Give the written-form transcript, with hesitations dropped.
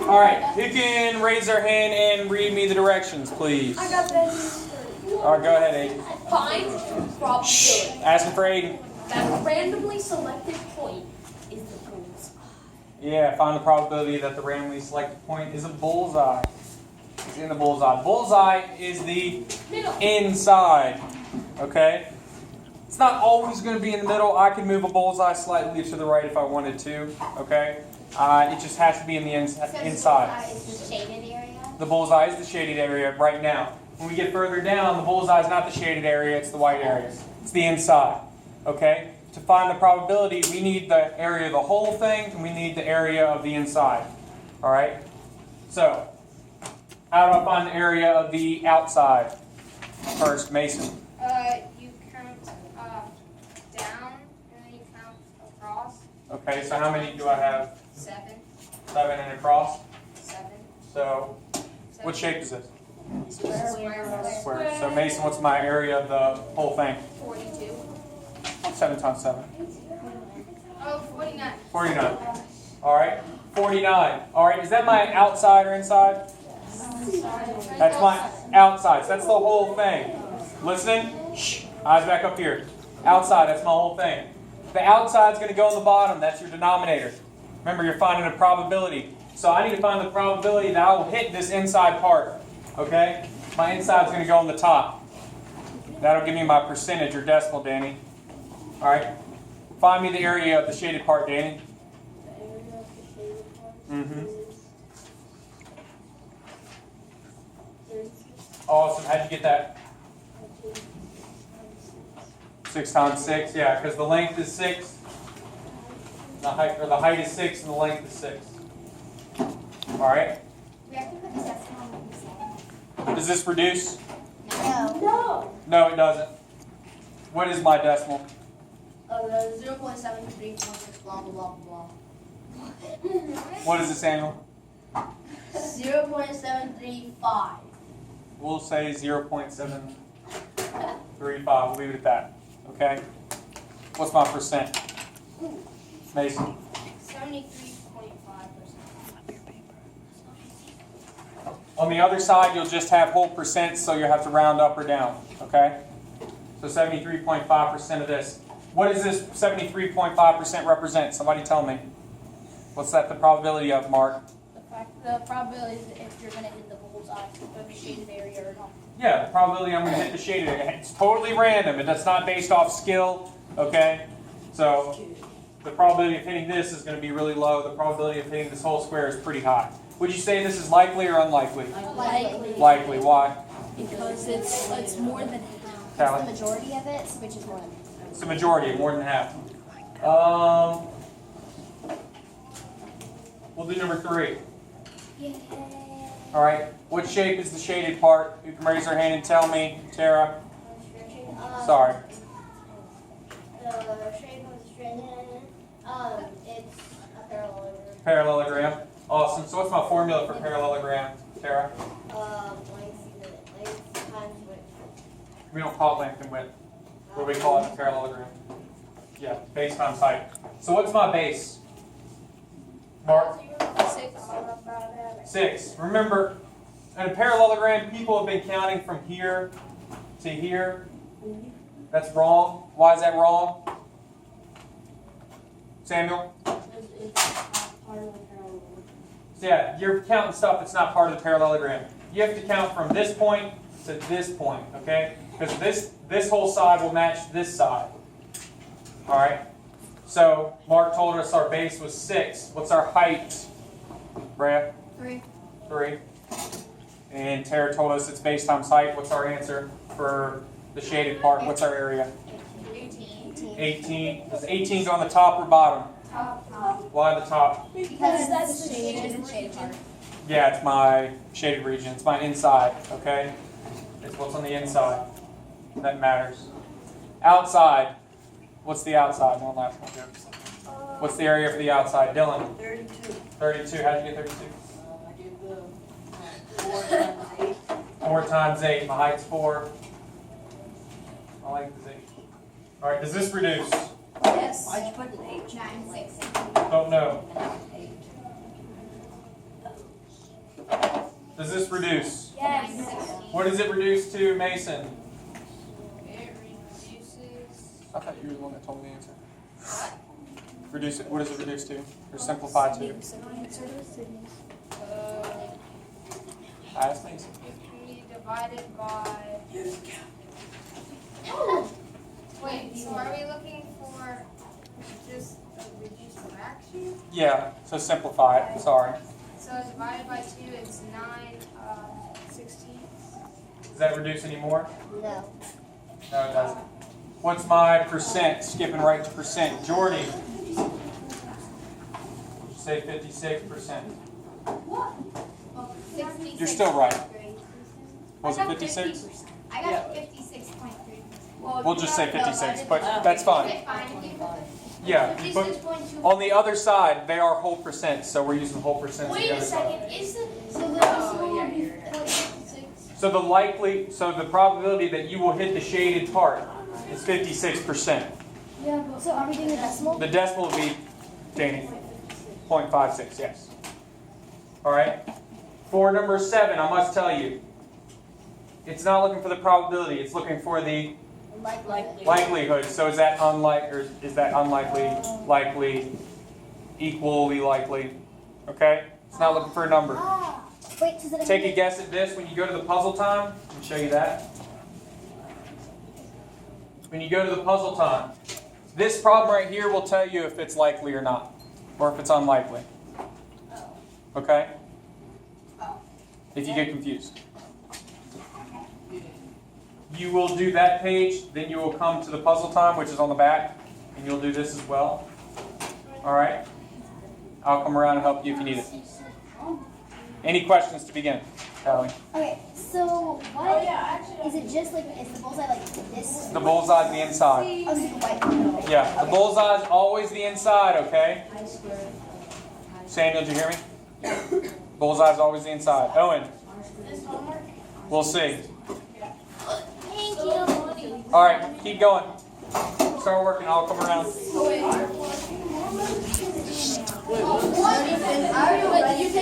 All right, who can raise their hand and read me the directions, please? I got that. All right, go ahead, Aiden. Find probability. Asking for Aiden. That randomly selected point is the bullseye. Yeah, find the probability that the randomly selected point is a bullseye. It's in the bullseye. Bullseye is the Middle. inside. Okay? It's not always going to be in the middle. I can move a bullseye slightly to the right if I wanted to. Okay? It just has to be in the inside. Is the shaded area? The bullseye is the shaded area right now. When we get further down, the bullseye is not the shaded area, it's the white area. It's the inside. Okay? To find the probability, we need the area of the whole thing, and we need the area of the inside. Alright? So, how do I find the area of the outside? First, Mason. You count down, and then you count across. Okay, so how many do I have? 7. 7 and across? 7. So, what shape is this? Square. Square. So, Mason, what's my area of the whole thing? 42. 7 times 7. Oh, 49. 49. Alright, 49. Alright, is that my outside or inside? That's my outside. So that's the whole thing. Listening? Shh. Eyes back up here. Outside, that's my whole thing. The outside's going to go on the bottom. That's your denominator. Remember, you're finding a probability. So I need to find the probability that I will hit this inside part. Okay? My inside's going to go on the top. That'll give me my percentage or decimal, Danny. Alright? Find me the area of the shaded part, Danny. Awesome. How'd you get that? 6 times 6, yeah, because the length is 6. The height is 6 and the length is 6. Alright? We have to put the decimal on the side. Does this reduce? No. No, it doesn't. What is my decimal? 0.7346, blah, blah, blah, blah. What is it, Samuel? 0.735. We'll say 0.735. We'll leave it at that. Okay? What's my percent? Mason? 73.5%. On the other side, you'll just have whole percent, so you'll have to round up or down. Okay? So 73.5% of this. What does this 73.5% represent? Somebody tell me. What's that the probability of, Mark? The probability is if you're going to hit the bullseye, the shaded area or not. Yeah, the probability I'm going to hit the shaded area. It's totally random. That's not based off skill. Okay? So the probability of hitting this is going to be really low. The probability of hitting this whole square is pretty high. Would you say this is likely or unlikely? Likely. Likely. Why? Because it's more than half. Callie? The majority of it, which is more than It's the majority, more than half. We'll do number 3. All right. What shape is the shaded part? You can raise your hand and tell me, Tara. Sorry. The shape of the string, it's a parallelogram. Parallelogram. Awesome. So what's my formula for parallelogram, Tara? Length times width. We don't call it length and width. What do we call it in parallelogram? Yeah, base times height. So what's my base? Mark? 6. Remember, in a parallelogram, people have been counting from here to here. That's wrong. Why is that wrong? Samuel? Yeah, you're counting stuff that's not part of the parallelogram. You have to count from this point to this point, okay? Because this whole side will match this side. All right? So, Mark told us our base was 6. What's our height? Brad? 3. 3. And Tara told us it's base times height. What's our answer for the shaded part? What's our area? 18. Does 18 go on the top or bottom? Top. Why the top? Because that's the shaded part. Yeah, it's my shaded region. It's my inside, okay? It's what's on the inside that matters. Outside. What's the outside? One last one, Joe. What's the area for the outside? Dylan? 32. 32. How did you get 32? I did the 4 times 8. 4 times 8. My height's 4. My length is 8. All right, does this reduce? Yes. Why'd you put an H? 960. Don't know. Eight. Does this reduce? Yes. 960. What does it reduce to, Mason? It reduces. I thought you were the one that told me the answer. Reduce it. What does it reduce to? Or simplify to? Ask Mason. It can be divided by. Wait, so are we looking for just a reduced fraction? Yeah. So simplify it. Sorry. So divided by 2, it's 9/16. Does that reduce any more? No. No, it doesn't. What's my percent? Skipping right to percent. Jordy. Say 56%. You're still right. Was it 56? I got 56.3. We'll just say 56, but that's fine. Okay, fine. If you put Yeah, but 56.2. on the other side, they are whole percent, so we're using whole percent. Wait a second. Is the so the So the probability that you will hit the shaded part is 56%. Yeah. So are we doing the decimal? The decimal would be, Danny, 0.56, yes. All right. For number 7, I must tell you, it's not looking for the probability, it's looking for the likelihood. So is that unlikely, likely, equally likely? Okay? It's not looking for a number. Ah. Wait. Does it Take a guess at this when you go to the puzzle time. Let me show you that. When you go to the puzzle time, this problem right here will tell you if it's likely or not, or if it's unlikely. Okay? If you get confused. You will do that page, then you will come to the puzzle time, which is on the back, and you'll do this as well. Alright? I'll come around and help you if you need it. Any questions to begin, Callie? Okay. So what is it? Just like is the bullseye like this? The bullseye's the inside. Oh, it's like a white. Yeah, the bullseye's always the inside, okay? Samuel, did you hear me? Bullseye's always the inside. Owen, we'll see. Thank you. Alright, keep going. Start working, I'll come around. What?